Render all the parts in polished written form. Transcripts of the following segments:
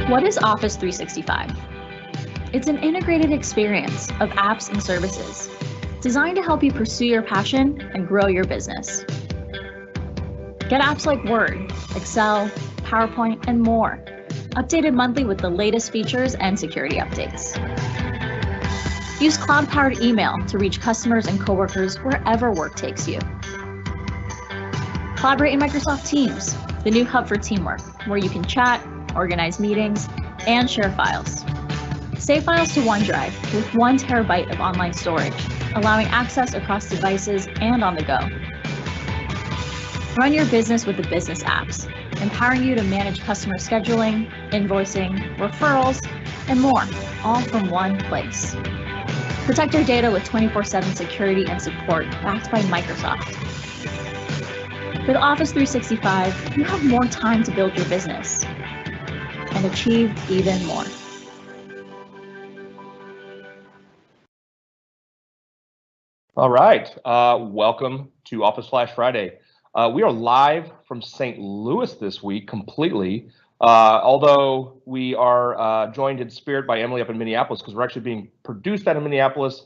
What is Office 365? It's an integrated experience of apps and services designed to help you pursue your passion and grow your business. Get apps like Word, Excel, PowerPoint, and more, updated monthly with the latest features and security updates. Use cloud-powered email to reach customers and coworkers wherever work takes you. Collaborate in Microsoft Teams, the new hub for teamwork, where you can chat, organize meetings, and share files. Save files to OneDrive with 1 terabyte of online storage, allowing access across devices and on the go. Run your business with the business apps, empowering you to manage customer scheduling, invoicing, referrals, and more, all from one place. Protect your data with 24/7 security and support backed by Microsoft. With Office 365, you have more time to build your business and achieve even more. All right, welcome to Office Flash Friday. We are live from St. Louis this week completely, although we are joined in spirit by Emily up in Minneapolis because we're actually being produced out of Minneapolis.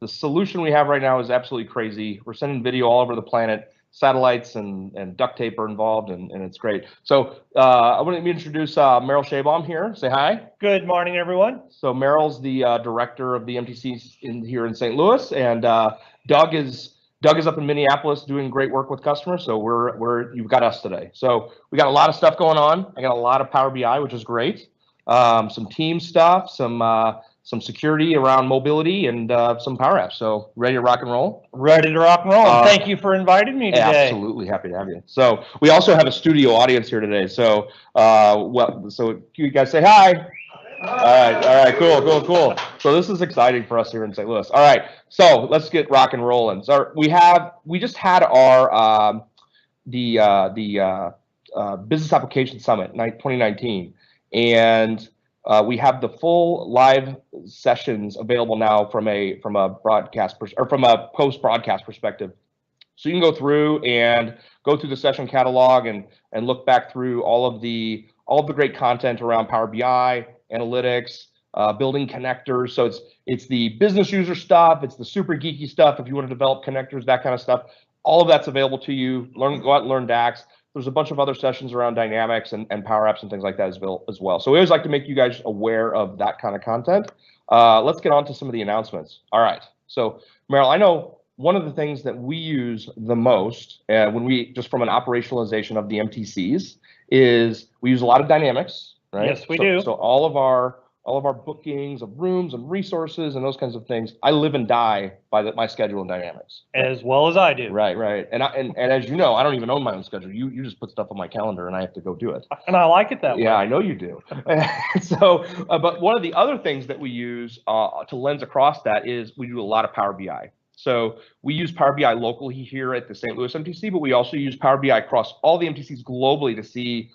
The solution we have right now is absolutely crazy. We're sending video all over the planet. Satellites and duct tape are involved, and it's great. So I want to introduce Meryl Shabaum here. Say hi. Good morning, everyone. So Meryl's the director of the MTCs here in St. Louis, and Doug is up in Minneapolis doing great work with customers. So you've got us today. So we got a lot of stuff going on. I got a lot of Power BI, which is great. Some team stuff, some security around mobility, and some PowerApps. So ready to rock and roll? Ready to rock and roll. Thank you for inviting me today. Absolutely happy to have you. So we also have a studio audience here today. So so you guys say hi. All right, cool. So this is exciting for us here in St. Louis. All right, so let's get rock and rolling. So we just had our Business Application Summit 2019, and we have the full live sessions available now from a broadcast or from a post broadcast perspective. So you can go through the session catalog and look back through all of the great content around Power BI, analytics, building connectors. So it's the business user stuff, it's the super geeky stuff. If you want to develop connectors, that kind of stuff, all of that's available to you. Go out and learn DAX. There's a bunch of other sessions around Dynamics and PowerApps and things like that as well. So we always like to make you guys aware of that kind of content. Let's get on to some of the announcements. All right. So Meryl, I know one of the things that we use the most when we just from an operationalization of the MTCs is we use a lot of Dynamics, right? Yes, we do. So all of our bookings of rooms and resources and those kinds of things, I live and die by my schedule in Dynamics. As well as I do. Right. And as you know, I don't even own my own schedule. You just put stuff on my calendar and I have to go do it. And I like it that way. Yeah, I know you do. So, but one of the other things that we use to lens across that is we do a lot of Power BI. So we use Power BI locally here at the St. Louis MTC, but we also use Power BI across all the MTCs globally to see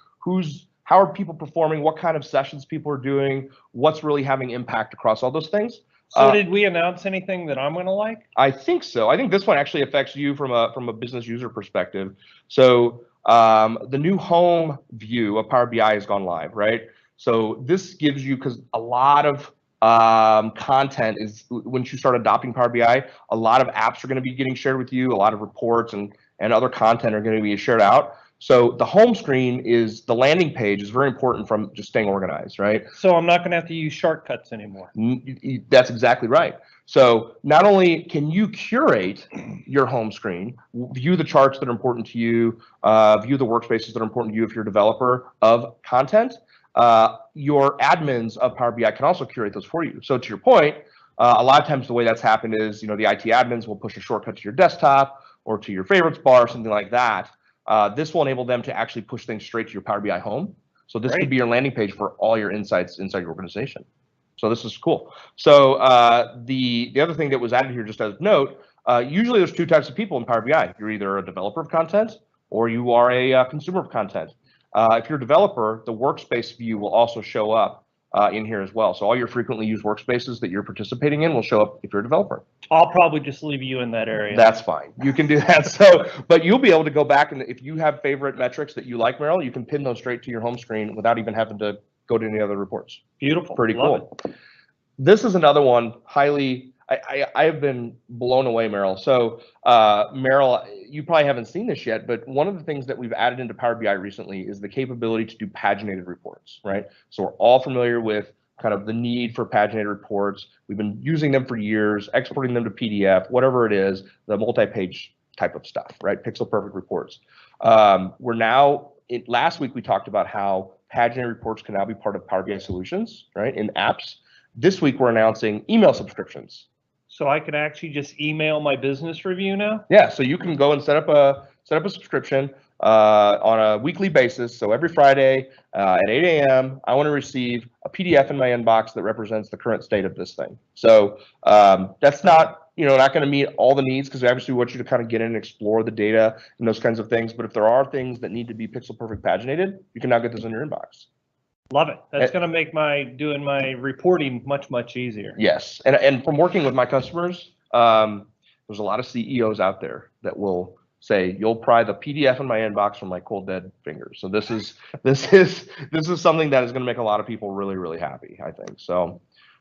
how are people performing, what kind of sessions people are doing, what's really having impact across all those things. So did we announce anything that I'm going to like? I think so. I think this one actually affects you from a business user perspective. So the new home view of Power BI has gone live, right? So this gives you, because a lot of content is, once you start adopting Power BI, a lot of apps are going to be getting shared with you, a lot of reports and other content are going to be shared out. So the home screen is the landing page is very important from just staying organized, right? So I'm not going to have to use shortcuts anymore. That's exactly right. So not only can you curate your home screen, view the charts that are important to you, view the workspaces that are important to you if you're a developer of content, your admins of Power BI can also curate those for you. So to your point, a lot of times the way that's happened is, the IT admins will push a shortcut to your desktop or to your favorites bar or something like that. This will enable them to actually push things straight to your Power BI home. So this could be your landing page for all your insights inside your organization. So this is cool. So the other thing that was added here, just as a note, usually there's two types of people in Power BI. You're either a developer of content or you are a consumer of content. If you're a developer, the workspace view will also show up in here as well. So all your frequently used workspaces that you're participating in will show up if you're a developer. I'll probably just leave you in that area. That's fine. You can do that. So, but you'll be able to go back and if you have favorite metrics that you like, Meryl, you can pin those straight to your home screen without even having to go to any other reports. Beautiful. Pretty Love cool. This is another one highly, I have been blown away, Merrill. So Merrill, you probably haven't seen this yet, but one of the things that we've added into Power BI recently is the capability to do paginated reports, right? So we're all familiar with kind of the need for paginated reports. We've been using them for years, exporting them to PDF, whatever it is, the multi-page type of stuff, right? Pixel perfect reports. We're now, last week we talked about how paginated reports can now be part of Power BI solutions, right, in apps. This week we're announcing email subscriptions. So I can actually just email my business review now? Yeah, so you can go and set up a subscription on a weekly basis. So every Friday at 8 a.m., I want to receive a PDF in my inbox that represents the current state of this thing. So that's not, not going to meet all the needs, because we obviously want you to kind of get in and explore the data and those kinds of things. But if there are things that need to be pixel perfect paginated, you can now get those in your inbox. Love it. That's going to make doing my reporting much easier. Yes, and from working with my customers, there's a lot of CEOs out there that will say, "You'll pry the PDF in my inbox from my cold dead fingers." So this is something that is going to make a lot of people really happy, I think. So,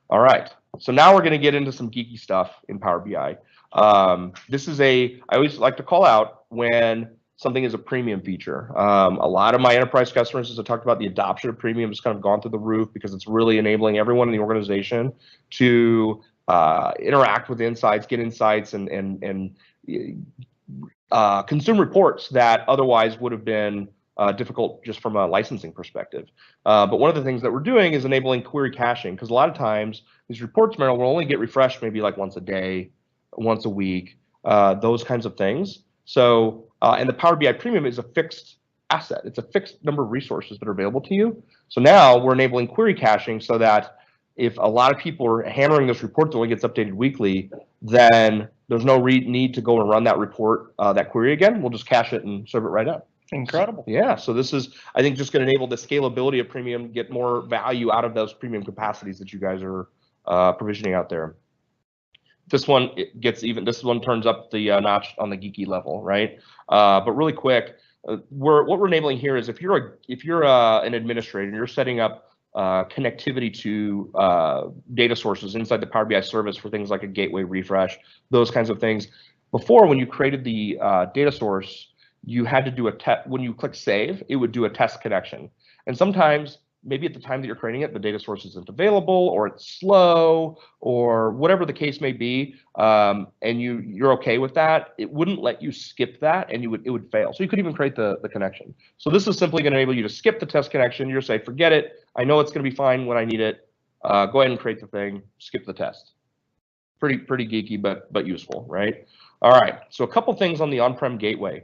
all right. So now we're going to get into some geeky stuff in Power BI. I always like to call out when something is a premium feature. A lot of my enterprise customers, as I talked about, the adoption of premium has kind of gone through the roof because it's really enabling everyone in the organization to interact with insights, get insights, and consume reports that otherwise would have been difficult just from a licensing perspective. But one of the things that we're doing is enabling query caching, because a lot of times these reports, Merrill, will only get refreshed maybe like once a day, once a week, those kinds of things. So, and the Power BI Premium is a fixed asset. It's a fixed number of resources that are available to you. So now we're enabling query caching so that if a lot of people are hammering this report that only gets updated weekly, then there's no need to go and run that report, that query again. We'll just cache it and serve it right up. Incredible. Yeah, so this is, I think, just going to enable the scalability of premium, get more value out of those premium capacities that you guys are provisioning out there. This one this one turns up the notch on the geeky level, right? But really quick, what we're enabling here is if you're an administrator and you're setting up connectivity to data sources inside the Power BI service for things like a gateway refresh, those kinds of things. Before, when you created the data source, you had to do a test. When you click save, it would do a test connection. And sometimes, maybe at the time that you're creating it, the data source isn't available, or it's slow, or whatever the case may be, and you're okay with that, it wouldn't let you skip that, and it would fail. So you could even create the connection. So this is simply going to enable you to skip the test connection. You're say, forget it. I know it's going to be fine when I need it. Go ahead and create the thing. Skip the test. Pretty geeky, but useful, right? All right. So a couple things on the on-prem gateway.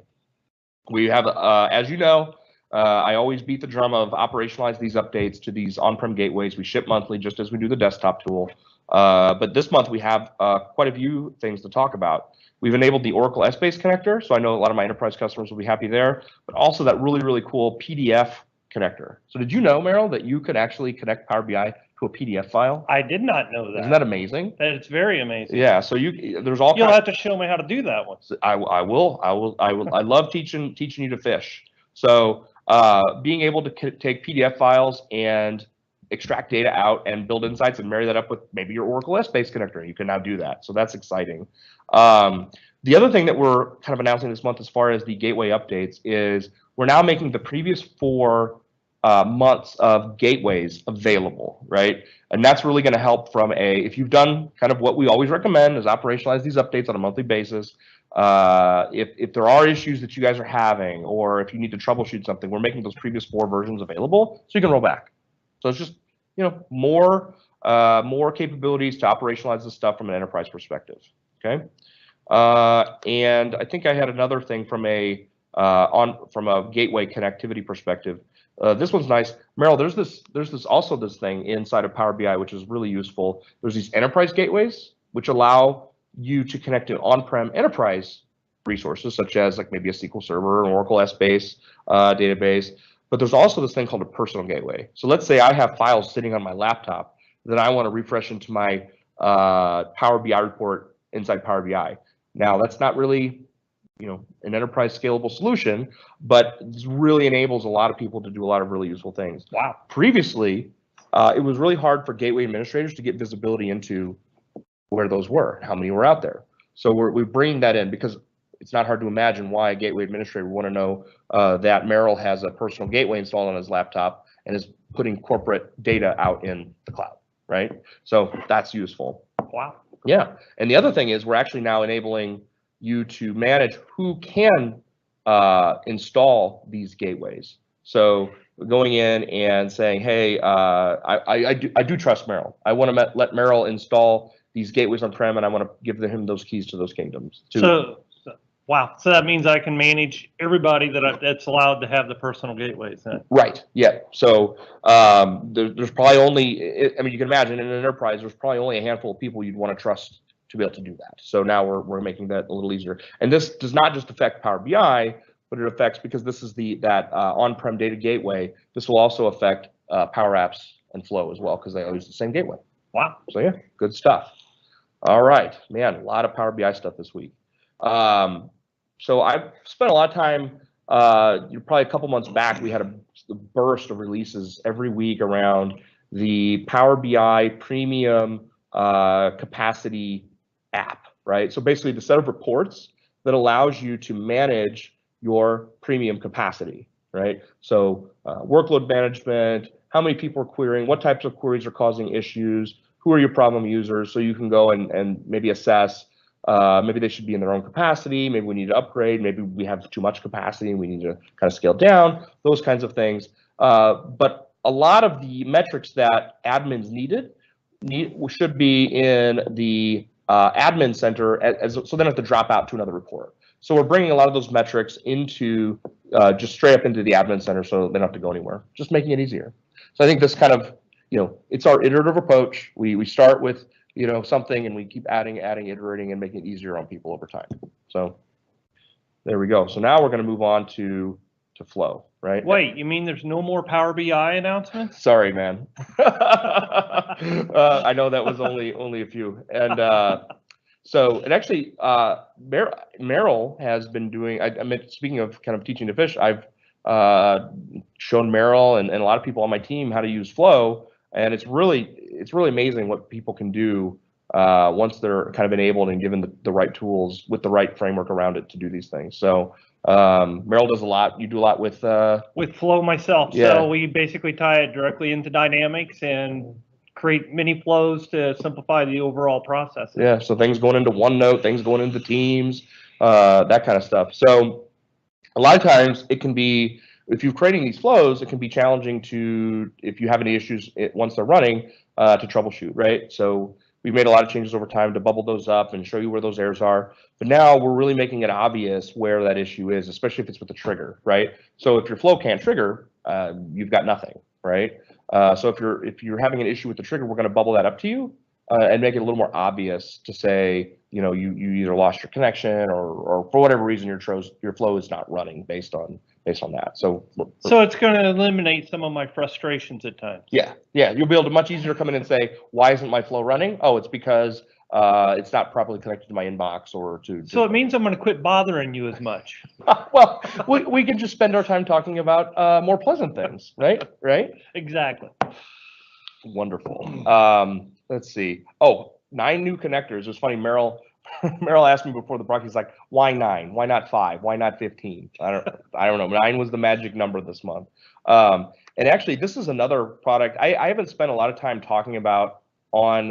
We have, as you know, I always beat the drum of operationalize these updates to these on-prem gateways. We ship monthly, just as we do the desktop tool. But this month we have quite a few things to talk about. We've enabled the Oracle Essbase connector, so I know a lot of my enterprise customers will be happy there, but also that really cool PDF connector. So did you know, Merrill, that you could actually connect Power BI to a PDF file? I did not know that. Isn't that amazing? It's very amazing. Yeah, so there's all You'll have to show me how to do that one. I will. I love teaching you to fish. So being able to take PDF files and extract data out and build insights and marry that up with maybe your Oracle Essbase connector, you can now do that. So that's exciting. The other thing that we're kind of announcing this month as far as the gateway updates is we're now making the previous 4 months of gateways available, right? And that's really going to help from if you've done kind of what we always recommend is operationalize these updates on a monthly basis. If there are issues that you guys are having, or if you need to troubleshoot something, we're making those previous 4 versions available so you can roll back. So it's just, more capabilities to operationalize this stuff from an enterprise perspective. Okay. And I think I had another thing from a gateway connectivity perspective. This one's nice, Merrill. There's this thing inside of Power BI which is really useful. There's these enterprise gateways which allow you to connect to on-prem enterprise resources such as like maybe a SQL Server, an Oracle Essbase database. But there's also this thing called a personal gateway. So let's say I have files sitting on my laptop that I want to refresh into my Power BI report inside Power BI. Now that's not really an enterprise scalable solution, but this really enables a lot of people to do a lot of really useful things. Wow. Previously, it was really hard for gateway administrators to get visibility into where those were, how many were out there. So we're bringing that in because it's not hard to imagine why a gateway administrator would want to know that Merrill has a personal gateway installed on his laptop and is putting corporate data out in the cloud, right? So that's useful. Wow. Yeah. And the other thing is we're actually now enabling you to manage who can install these gateways. So going in and saying, hey, I do trust Merrill. I want to let Merrill install these gateways on-prem, and I want to give him those keys to those kingdoms. Wow. So that means I can manage everybody that's allowed to have the personal gateways. Huh? Right. Yeah. So there's probably only, I mean, you can imagine in an enterprise, there's probably only a handful of people you'd want to trust to be able to do that. So now we're making that a little easier. And this does not just affect Power BI, but it affects, because this is that on-prem data gateway, this will also affect PowerApps and Flow as well, because they all use the same gateway. Wow. So yeah, good stuff. All right, man, a lot of Power BI stuff this week. So I've spent a lot of time, probably a couple months back, we had a burst of releases every week around the Power BI premium capacity app, right? So basically the set of reports that allows you to manage your premium capacity, right? So workload management, how many people are querying, what types of queries are causing issues, who are your problem users, so you can go and maybe assess, maybe they should be in their own capacity, maybe we need to upgrade, maybe we have too much capacity and we need to kind of scale down, those kinds of things. But a lot of the metrics that admins should be in the admin center, so they don't have to drop out to another report. So we're bringing a lot of those metrics into just straight up into the admin center, so they don't have to go anywhere, just making it easier. So I think this kind of, it's our iterative approach. We start with something and we keep adding, iterating, and making it easier on people over time. So there we go. So now we're going to move on to Flow, right? Wait, you mean there's no more Power BI announcements? Sorry, man. I know that was only a few. And so it actually, Merrill has been doing, I mean, speaking of kind of teaching to fish, I've shown Merrill and a lot of people on my team how to use Flow. And it's really amazing what people can do once they're kind of enabled and given the right tools with the right framework around it to do these things. So Merrill does a lot. You do a lot with Flow myself. Yeah. So we basically tie it directly into Dynamics and create mini flows to simplify the overall process. Yeah. So things going into OneNote, things going into Teams, that kind of stuff. So a lot of times it can be, if you're creating these flows, it can be challenging if you have any issues once they're running, to troubleshoot, right? So we've made a lot of changes over time to bubble those up and show you where those errors are. But now we're really making it obvious where that issue is, especially if it's with a trigger, right? So if your flow can't trigger, you've got nothing, right? So if you're having an issue with the trigger, we're going to bubble that up to you and make it a little more obvious to say, you either lost your connection or for whatever reason your flow is not running based on that. So it's going to eliminate some of my frustrations at times. Yeah, you'll be able to much easier come in and say, why isn't my flow running? Oh, it's because it's not properly connected to my inbox or to. So it means I'm going to quit bothering you as much. Well, we can just spend our time talking about more pleasant things, right? Right? Exactly. Wonderful. Let's see. Oh, 9 new connectors. It was funny. Merrill asked me before the broadcast, he's like, why 9? Why not 5? Why not 15? I don't know. 9 was the magic number this month. And actually, this is another product I haven't spent a lot of time talking about on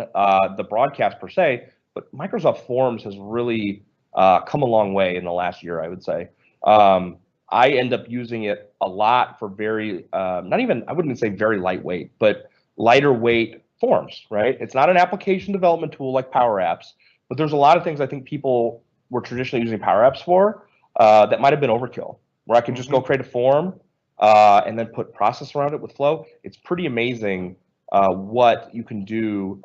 the broadcast per se, but Microsoft Forms has really come a long way in the last year, I would say. I end up using it a lot for very, I wouldn't say very lightweight, but lighter weight forms, right? It's not an application development tool like PowerApps, but there's a lot of things I think people were traditionally using PowerApps for that might have been overkill, where I can just go create a form and then put process around it with Flow. It's pretty amazing what you can do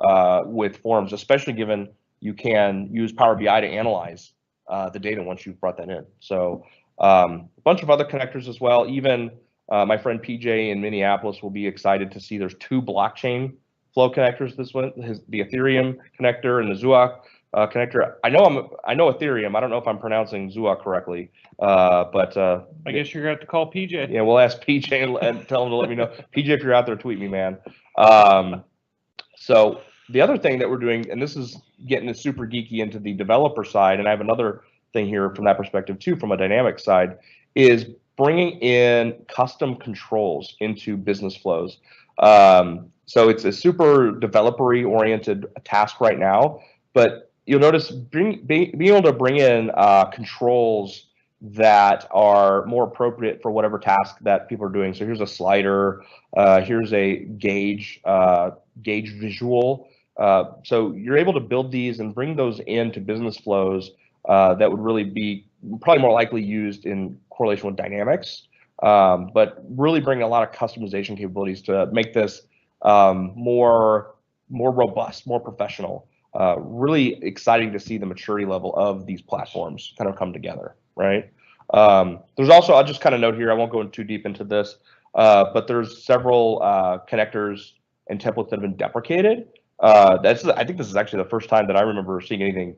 with forms, especially given you can use Power BI to analyze the data once you've brought that in. So a bunch of other connectors as well. Even my friend PJ in Minneapolis will be excited to see there's 2 blockchain Flow connectors this one, the Ethereum connector and the Zuak connector. I know Ethereum. I don't know if I'm pronouncing Zua correctly, but I guess you're gonna have to call PJ. yeah, we'll ask PJ and tell him to let me know. PJ, if you're out there, tweet me, man. So the other thing that we're doing, and this is getting super geeky into the developer side, and I have another thing here from that perspective too, from a dynamic side, is bringing in custom controls into business flows. So it's a super developer-y oriented task right now, but you'll notice being able to bring in controls that are more appropriate for whatever task that people are doing. So here's a slider, here's a gauge visual. So you're able to build these and bring those into business flows that would really be probably more likely used in correlation with dynamics, but really bring a lot of customization capabilities to make this more robust, more professional. Really exciting to see the maturity level of these platforms kind of come together, right? There's also, I'll just kind of note here, I won't go too deep into this, but there's several connectors and templates that have been deprecated. I think this is actually the first time that I remember seeing anything.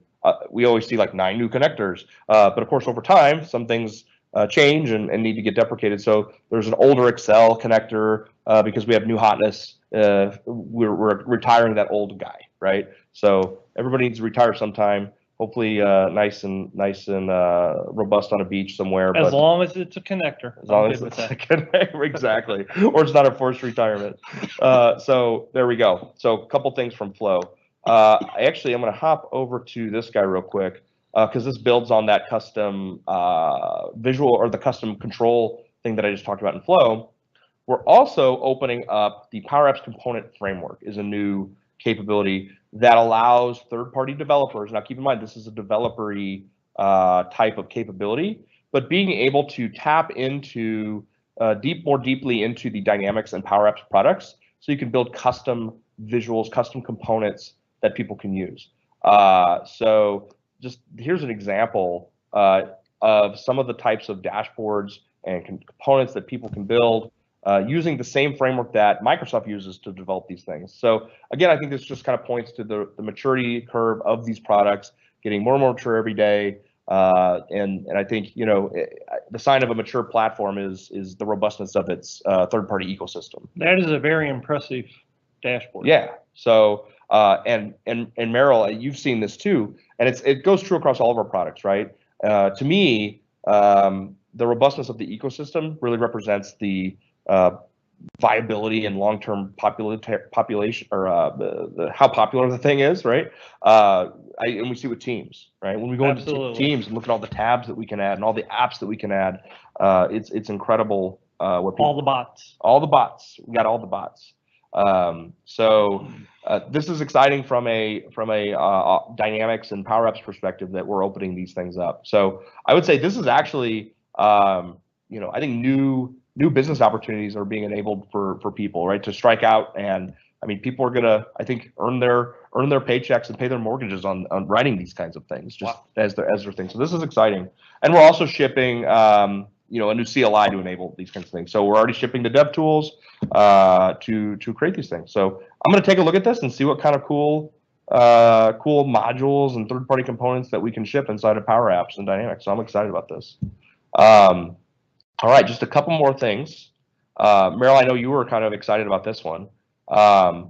We always see like 9 new connectors, but of course over time some things change and need to get deprecated. So there's an older Excel connector because we have new hotness. We're retiring that old guy, right? So everybody needs to retire sometime. Hopefully, nice and robust on a beach somewhere. As long as it's a connector. As long as it's a connector, exactly, or it's not a forced retirement. So there we go. So a couple things from Flow. Actually, I'm going to hop over to this guy real quick because this builds on that custom visual or the custom control thing that I just talked about in Flow. We're also opening up the PowerApps Component framework is a new capability that allows third-party developers. Now, keep in mind, this is a developer-y type of capability, but being able to tap into more deeply into the Dynamics and PowerApps products, so you can build custom visuals, custom components that people can use. So just here's an example of some of the types of dashboards and components that people can build using the same framework that Microsoft uses to develop these things. So again, I think this just kind of points to the maturity curve of these products getting more and more mature every day. And I think, you know, the sign of a mature platform is the robustness of its third-party ecosystem. That is a very impressive dashboard. Yeah. So and Meryl, you've seen this too, and it goes true across all of our products, right? To me, the robustness of the ecosystem really represents the viability and long-term population, or how popular the thing is, right? And we see with Teams, right? When we go into Teams and look at all the tabs that we can add and all the apps that we can add, it's incredible. What people, all the bots. All the bots. We got all the bots. So this is exciting from a Dynamics and PowerApps perspective that we're opening these things up. So I would say this is actually, you know, I think new business opportunities are being enabled for people, right, to strike out. And I mean, people are gonna, I think, earn their paychecks and pay their mortgages on writing these kinds of things, just as their thing. So this is exciting. And we're also shipping, you know, a new CLI to enable these kinds of things. So we're already shipping the dev tools to create these things. So I'm gonna take a look at this and see what kind of cool modules and third-party components that we can ship inside of PowerApps and Dynamics. So I'm excited about this. All right, just a couple more things. Meryl, I know you were kind of excited about this one. I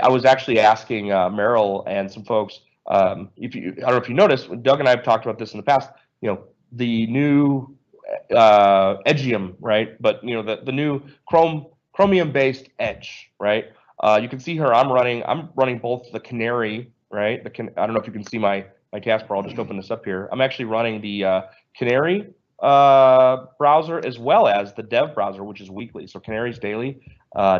was actually asking Meryl and some folks, I don't know if you noticed, Doug and I have talked about this in the past, you know, the new Edgium, right? But, you know, the new Chromium-based Edge, right? You can see here, I'm running both the Canary, right? I don't know if you can see my taskbar. I'll just open this up here. I'm actually running the Canary browser as well as the dev browser, which is weekly. So Canary's daily,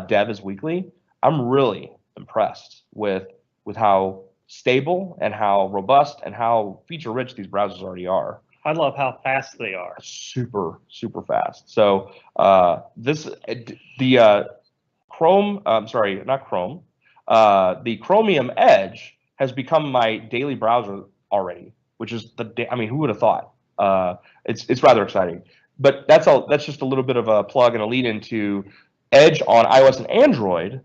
dev is weekly. I'm really impressed with how stable and how robust and how feature rich these browsers already are. I love how fast they are. Super fast. So the Chromium Edge has become my daily browser already, which is I mean, who would have thought? It's rather exciting. But that's just a little bit of a plug and a lead into Edge on iOS and Android,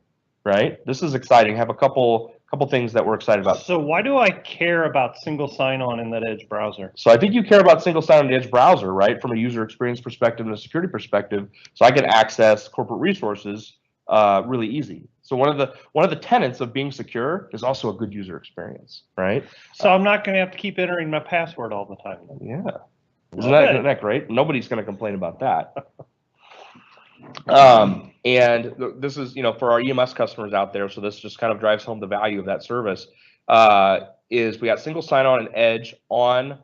right? This is exciting. I have a couple couple things that we're excited about. So why do I care about single sign-on in that Edge browser? So I think you care about single sign-on in the Edge browser, right? From a user experience perspective and a security perspective, so I can access corporate resources really easy. So one of the tenets of being secure is also a good user experience, right? So I'm not going to have to keep entering my password all the time. Yeah, isn't that great? Nobody's going to complain about that. And this is, for our EMS customers out there, so this just kind of drives home the value of that service. Is we got single sign-on and Edge on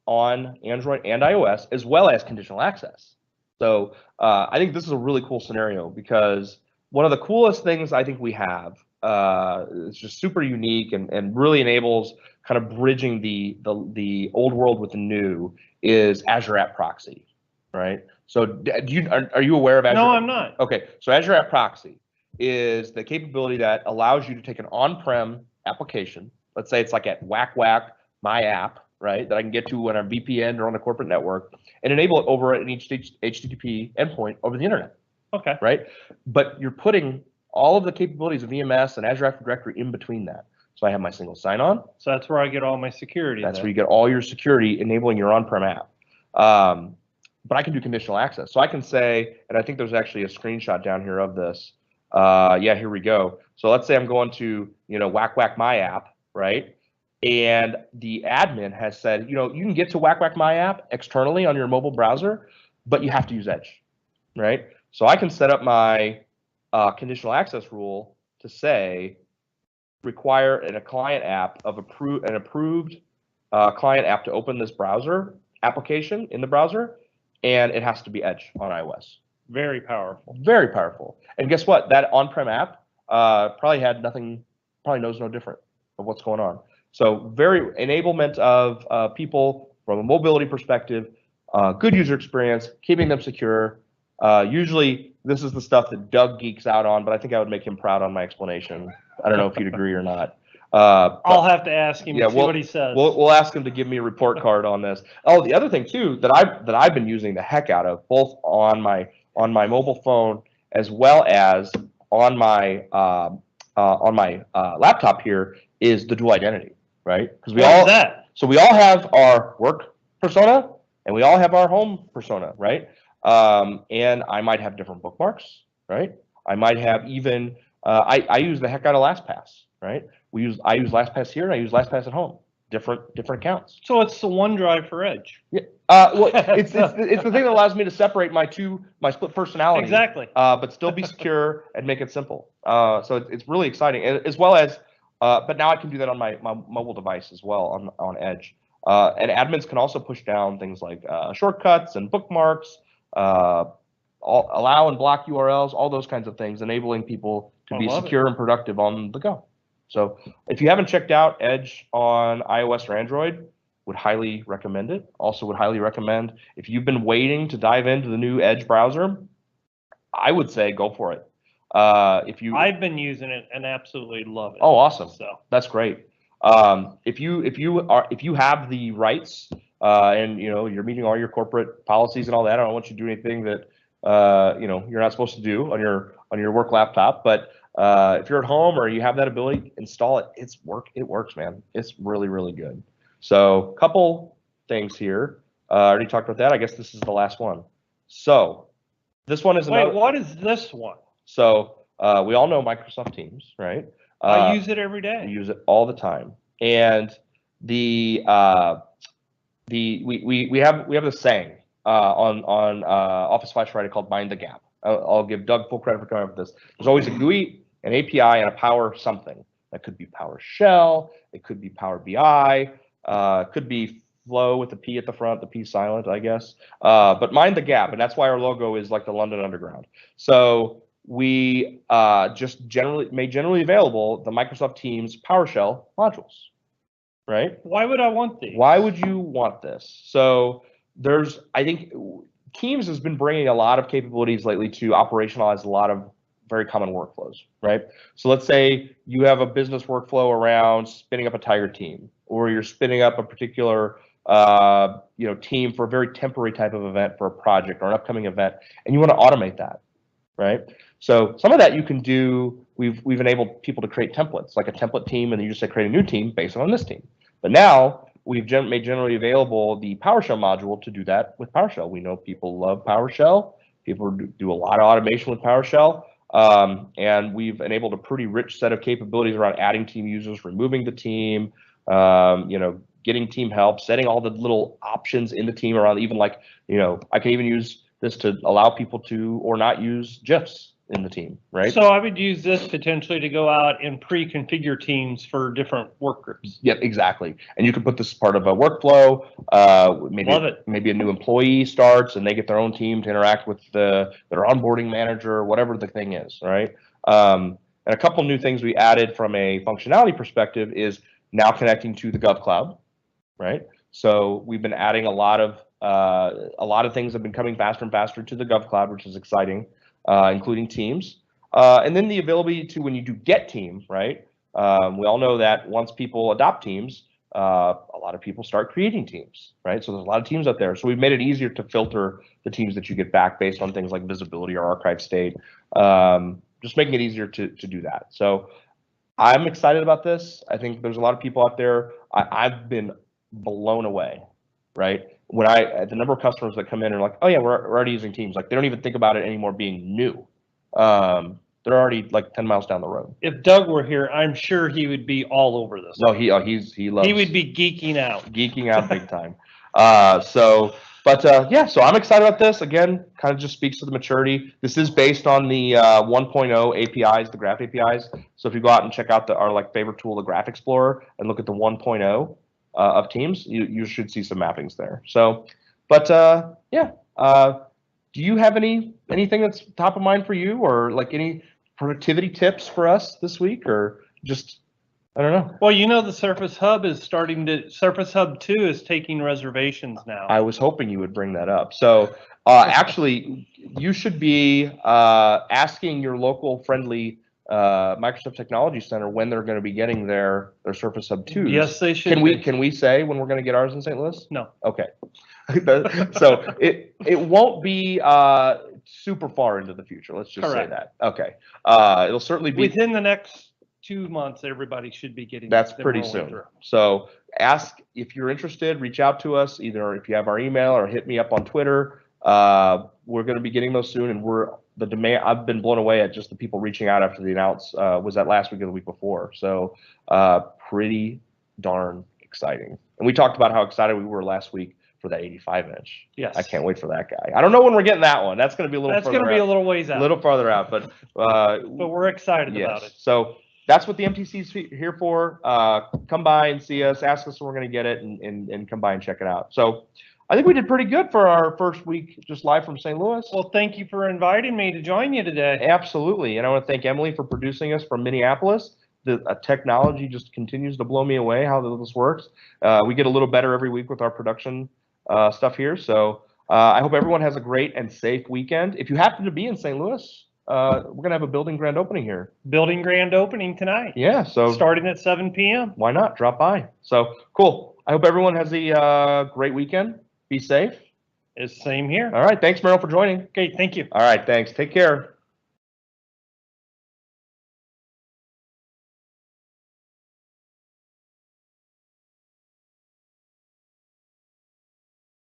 Android and iOS, as well as conditional access. So I think this is a really cool scenario, because one of the coolest things I think we have, it's just super unique and really enables kind of bridging the old world with the new, is Azure App Proxy, right? So are you aware of Azure? No, I'm not. Okay, so Azure App Proxy is the capability that allows you to take an on-prem application, let's say it's like at whack my app, right, that I can get to when I'm VPN or on a corporate network, and enable it over an HTTP endpoint over the internet. Okay. Right? But you're putting all of the capabilities of EMS and Azure Active Directory in between that. So I have my single sign-on. So that's where I get all my security. That's where you get all your security, enabling your on-prem app. But I can do conditional access. So I can say, and I think there's actually a screenshot down here of this. Yeah, here we go. So let's say I'm going to, whack my app, right? And the admin has said, you can get to whack my app externally on your mobile browser, but you have to use Edge, right? So I can set up my conditional access rule to say, require a client app of an approved client app to open this browser application in the browser, and it has to be Edge on iOS. Very powerful. Very powerful. And guess what? That on-prem app probably knows no different of what's going on. So very enablement of people from a mobility perspective, good user experience, keeping them secure. Usually this is the stuff that Doug geeks out on, but I think I would make him proud on my explanation. I don't know if you'd agree or not. I'll have to ask him and see what he says. We'll ask him to give me a report card on this. Oh, the other thing too that I've been using the heck out of, both on my mobile phone as well as on my laptop here, is the dual identity, right? Because we all have our work persona and we all have our home persona, right? And I might have different bookmarks, right? I might have even I use the heck out of LastPass, right? I use LastPass here and I use LastPass at home. Different accounts. So it's the OneDrive for Edge. Yeah. Well, it's the thing that allows me to separate my split personality. Exactly. But still be secure and make it simple. So it's really exciting, as well as. But now I can do that on my mobile device as well on Edge. And admins can also push down things like shortcuts and bookmarks, allow and block URLs, all those kinds of things, enabling people to be secure and productive on the go. So if you haven't checked out Edge on iOS or Android, would highly recommend it. Also would highly recommend, if you've been waiting to dive into the new Edge browser, I would say go for it. I've been using it and absolutely love it. Oh, awesome! So that's great. If you have the rights and you're meeting all your corporate policies and all that, I don't want you to do anything that you're not supposed to do on your work laptop. But if you're at home or you have that ability, install it. It works, man. It's really, really good. So couple things here. I already talked about that. I guess this is the last one. So this one is Wait, what is this one? So we all know Microsoft Teams, right? I use it every day. We use it all the time, and we have this saying on Office Flash Friday called "Mind the Gap." I'll give Doug full credit for coming up with this. There's always a GUI, an API, and a Power something. That could be PowerShell, it could be Power BI, could be Flow with the P at the front, the P silent, I guess. But mind the gap, and that's why our logo is like the London Underground. So we just made generally available the Microsoft Teams PowerShell modules, right? Why would I want these? Why would you want this? So I think Teams has been bringing a lot of capabilities lately to operationalize a lot of very common workflows, right? So let's say you have a business workflow around spinning up a Tiger team, or you're spinning up a particular team for a very temporary type of event for a project or an upcoming event, and you want to automate that, right? So some of that you can do. We've enabled people to create templates, like a template team, and you just say create a new team based on this team. But now we've made generally available the PowerShell module to do that with PowerShell. We know people love PowerShell. People do a lot of automation with PowerShell. And we've enabled a pretty rich set of capabilities around adding team users, removing the team, getting team help, setting all the little options in the team around, even like, I can even use this to allow people to or not use GIFs in the team, right? So I would use this potentially to go out and pre-configure teams for different work groups. Yep, exactly. And you can put this as part of a workflow. Maybe a new employee starts and they get their own team to interact with their onboarding manager, whatever the thing is, right? And a couple new things we added from a functionality perspective is now connecting to the GovCloud, right? So we've been adding a lot of things have been coming faster and faster to the GovCloud, which is exciting. Including teams, and then the ability to, when you do get team, right? We all know that once people adopt teams, a lot of people start creating teams, right? So there's a lot of teams out there. So we've made it easier to filter the teams that you get back based on things like visibility or archive state, just making it easier to do that. So I'm excited about this. I think there's a lot of people out there. I've been blown away, right? When the number of customers that come in and are like, oh yeah, we're already using Teams. Like they don't even think about it anymore being new. They're already like 10 miles down the road. If Doug were here, I'm sure he would be all over this. No, he loves. He would be geeking out. Geeking out big time. So I'm excited about this. Again, kind of just speaks to the maturity. This is based on the 1.0 APIs, the Graph APIs. So if you go out and check out our favorite tool, the Graph Explorer, and look at the 1.0. Of Teams, you should see some mappings there. So, do you have anything that's top of mind for you, or like any productivity tips for us this week, or just, I don't know. Well, the Surface Hub is Surface Hub 2 is taking reservations now. I was hoping you would bring that up. So actually, you should be asking your local friendly Microsoft Technology Center when they're going to be getting their Surface Hub 2s. Yes, they should. Can we say when we're going to get ours in St. Louis? No. Okay. So it won't be super far into the future. Let's just say that. Okay. It'll certainly be within the next 2 months. Everybody should be getting. That's pretty soon. Through. So ask if you're interested. Reach out to us, either if you have our email or hit me up on Twitter. We're going to be getting those soon, and the demand. I've been blown away at just the people reaching out after the announce. Was that last week or the week before? So pretty darn exciting. And we talked about how excited we were last week for that 85-inch. Yes. I can't wait for that guy. I don't know when we're getting that one. That's going to be a little. That's going to be a little ways out. A little farther out, but we're excited about it. So that's what the MTC is here for. Come by and see us. Ask us when we're going to get it, and come by and check it out. So I think we did pretty good for our first week just live from St. Louis. Well, thank you for inviting me to join you today. Absolutely. And I want to thank Emily for producing us from Minneapolis. The technology just continues to blow me away how this works. We get a little better every week with our production stuff here. So I hope everyone has a great and safe weekend. If you happen to be in St. Louis, we're going to have a building grand opening here. Building grand opening tonight. Yeah. So starting at 7 p.m. Why not? Drop by. So cool. I hope everyone has a great weekend. Be safe. It's same here. All right. Thanks, Merrill, for joining. Okay. Thank you. All right. Thanks. Take care.